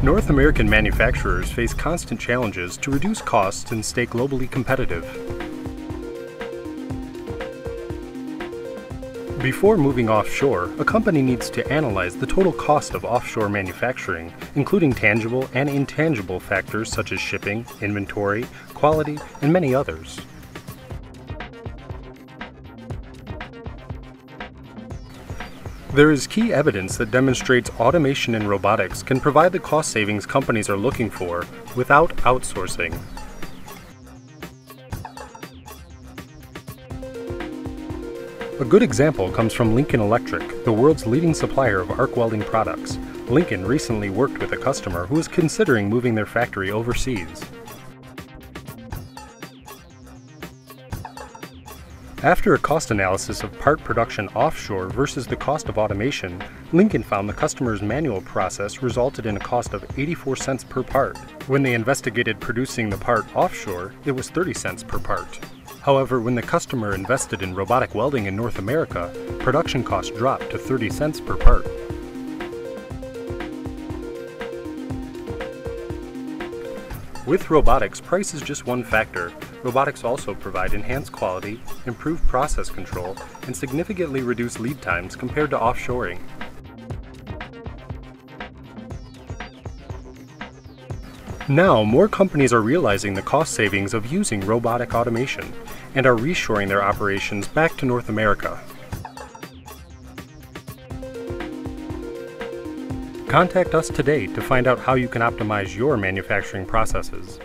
North American manufacturers face constant challenges to reduce costs and stay globally competitive. Before moving offshore, a company needs to analyze the total cost of offshore manufacturing, including tangible and intangible factors such as shipping, inventory, quality, and many others. There is key evidence that demonstrates automation in robotics can provide the cost savings companies are looking for without outsourcing. A good example comes from Lincoln Electric, the world's leading supplier of arc welding products. Lincoln recently worked with a customer who is considering moving their factory overseas. After a cost analysis of part production offshore versus the cost of automation, Lincoln found the customer's manual process resulted in a cost of 84 cents per part. When they investigated producing the part offshore, it was 30 cents per part. However, when the customer invested in robotic welding in North America, production costs dropped to 30 cents per part. With robotics, price is just one factor. Robotics also provide enhanced quality, improved process control, and significantly reduced lead times compared to offshoring. Now, more companies are realizing the cost savings of using robotic automation and are reshoring their operations back to North America. Contact us today to find out how you can optimize your manufacturing processes.